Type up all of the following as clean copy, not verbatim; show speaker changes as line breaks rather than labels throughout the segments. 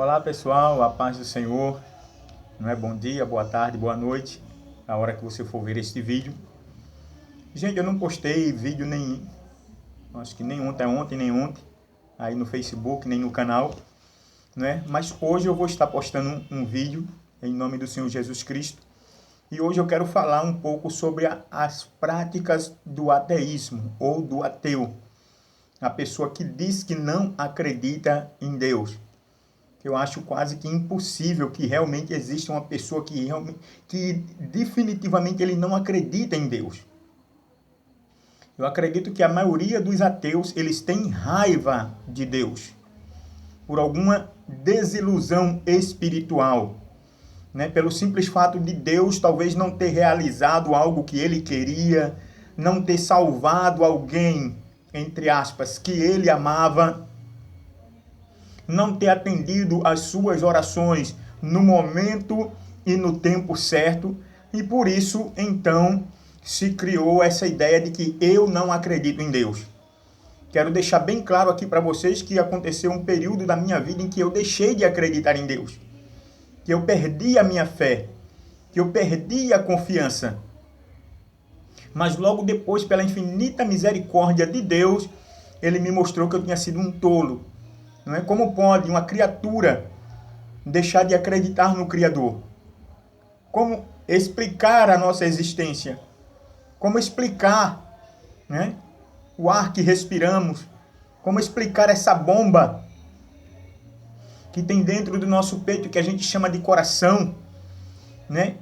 Olá pessoal, a paz do Senhor, não é? Bom dia, boa tarde, boa noite, a hora que você for ver este vídeo. Gente, eu não postei vídeo nenhum, acho que nem ontem, aí no Facebook, nem no canal, né? Mas hoje eu vou estar postando um vídeo em nome do Senhor Jesus Cristo. E hoje eu quero falar um pouco sobre as práticas do ateísmo ou do ateu. A pessoa que diz que não acredita em Deus. Eu acho quase que impossível que realmente exista uma pessoa que definitivamente ele não acredita em Deus. Eu acredito que a maioria dos ateus, eles têm raiva de Deus, por alguma desilusão espiritual, né? Pelo simples fato de Deus talvez não ter realizado algo que ele queria, não ter salvado alguém, entre aspas, que ele amava, não ter atendido às suas orações no momento e no tempo certo, e por isso, então, se criou essa ideia de que eu não acredito em Deus. Quero deixar bem claro aqui para vocês que aconteceu um período da minha vida em que eu deixei de acreditar em Deus, que eu perdi a minha fé, que eu perdi a confiança. Mas logo depois, pela infinita misericórdia de Deus, ele me mostrou que eu tinha sido um tolo. Não é? Como pode uma criatura deixar de acreditar no Criador? Como explicar a nossa existência? Como explicar, né, o ar que respiramos? Como explicar essa bomba que tem dentro do nosso peito, que a gente chama de coração, né?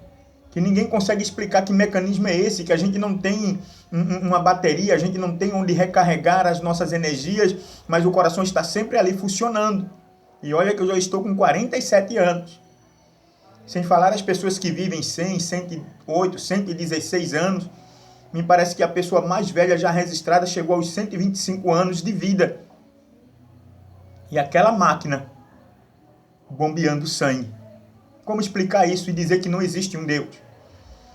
Que ninguém consegue explicar que mecanismo é esse, que a gente não tem uma bateria, a gente não tem onde recarregar as nossas energias, mas o coração está sempre ali funcionando. E olha que eu já estou com 47 anos. Sem falar as pessoas que vivem 100, 108, 116 anos. Me parece que a pessoa mais velha já registrada chegou aos 125 anos de vida. E aquela máquina bombeando sangue. Como explicar isso e dizer que não existe um Deus?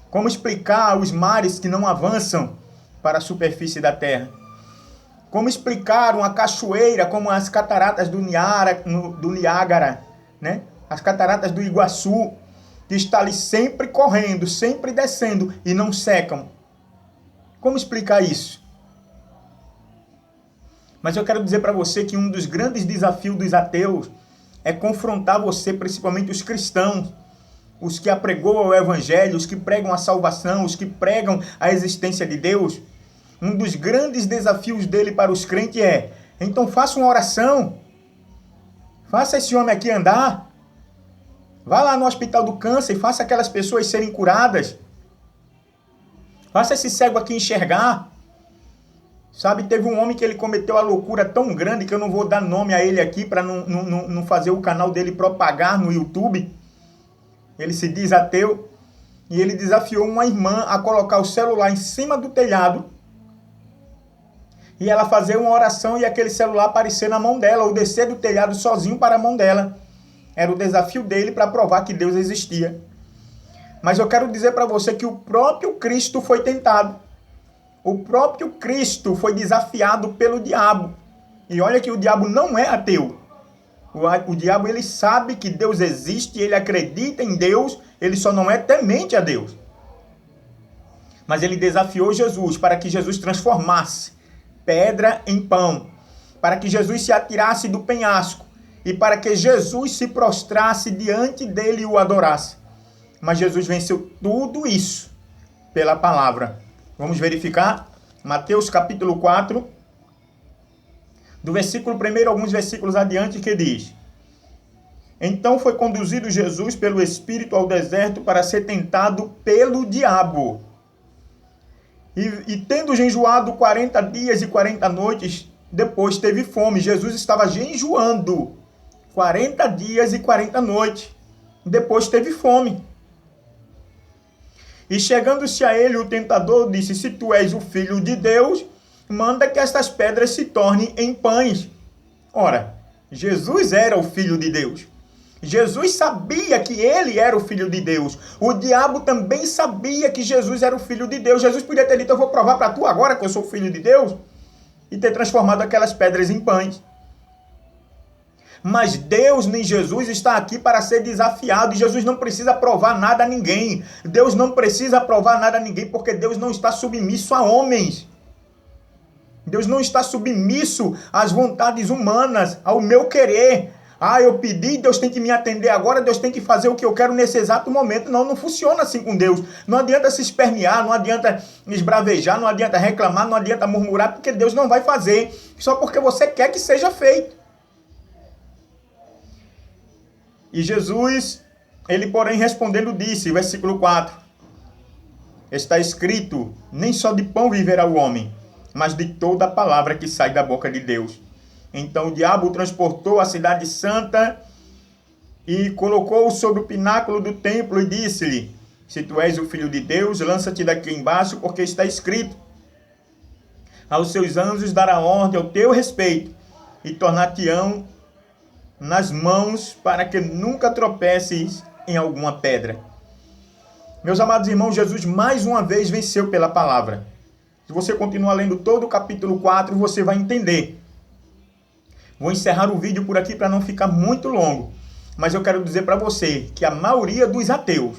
Como explicar os mares que não avançam para a superfície da terra? Como explicar uma cachoeira como as cataratas do Niágara, né? As cataratas do Iguaçu, que está ali sempre correndo, sempre descendo e não secam? Como explicar isso? Mas eu quero dizer para você que um dos grandes desafios dos ateus é confrontar você, principalmente os cristãos, os que apregoam o evangelho, os que pregam a salvação, os que pregam a existência de Deus. Um dos grandes desafios dele para os crentes é: então faça uma oração, faça esse homem aqui andar, vá lá no hospital do câncer e faça aquelas pessoas serem curadas, faça esse cego aqui enxergar. Sabe, teve um homem que ele cometeu a loucura tão grande que eu não vou dar nome a ele aqui para não fazer o canal dele propagar no YouTube. Ele se diz ateu, e ele desafiou uma irmã a colocar o celular em cima do telhado e ela fazer uma oração e aquele celular aparecer na mão dela, ou descer do telhado sozinho para a mão dela. Era o desafio dele para provar que Deus existia. Mas eu quero dizer para você que o próprio Cristo foi tentado. O próprio Cristo foi desafiado pelo diabo. E olha que o diabo não é ateu. O diabo, ele sabe que Deus existe, ele acredita em Deus, ele só não é temente a Deus. Mas ele desafiou Jesus para que Jesus transformasse pedra em pão, para que Jesus se atirasse do penhasco e para que Jesus se prostrasse diante dele e o adorasse. Mas Jesus venceu tudo isso pela palavra. Vamos verificar? Mateus capítulo 4, do versículo 1, alguns versículos adiante, que diz: então foi conduzido Jesus pelo Espírito ao deserto para ser tentado pelo diabo. E tendo jejuado 40 dias e 40 noites, depois teve fome. Jesus estava jejuando 40 dias e 40 noites. Depois teve fome. E chegando-se a ele, o tentador disse: se tu és o Filho de Deus, manda que estas pedras se tornem em pães. Ora, Jesus era o Filho de Deus. Jesus sabia que ele era o Filho de Deus. O diabo também sabia que Jesus era o Filho de Deus. Jesus podia ter dito: eu vou provar para tu agora que eu sou o Filho de Deus, e ter transformado aquelas pedras em pães. Mas Deus em Jesus está aqui para ser desafiado. E Jesus não precisa provar nada a ninguém. Deus não precisa provar nada a ninguém, porque Deus não está submisso a homens. Deus não está submisso às vontades humanas, ao meu querer. Eu pedi, Deus tem que me atender agora, Deus tem que fazer o que eu quero nesse exato momento. Não, não funciona assim com Deus. Não adianta se espernear, não adianta esbravejar, não adianta reclamar, não adianta murmurar, porque Deus não vai fazer só porque você quer que seja feito. E Jesus, ele porém respondendo disse, versículo 4, está escrito, nem só de pão viverá o homem, mas de toda a palavra que sai da boca de Deus. Então o diabo o transportou à cidade santa e colocou-o sobre o pináculo do templo e disse-lhe, se tu és o filho de Deus, lança-te daqui embaixo, porque está escrito, aos seus anjos dará ordem ao teu respeito e tornar-te-ão nas mãos para que nunca tropeces em alguma pedra. Meus amados irmãos, Jesus mais uma vez venceu pela palavra. Se você continuar lendo todo o capítulo 4, você vai entender. Vou encerrar o vídeo por aqui para não ficar muito longo. Mas eu quero dizer para você que a maioria dos ateus,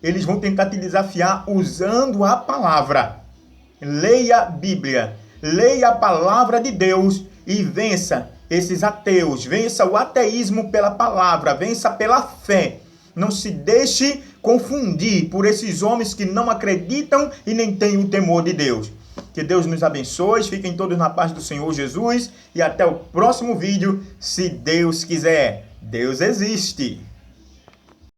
eles vão tentar te desafiar usando a palavra. Leia a Bíblia, leia a palavra de Deus e vença esses ateus. Vença o ateísmo pela palavra, vença pela fé. Não se deixe confundir por esses homens que não acreditam e nem têm o temor de Deus. Que Deus nos abençoe, fiquem todos na paz do Senhor Jesus e até o próximo vídeo, se Deus quiser. Deus existe!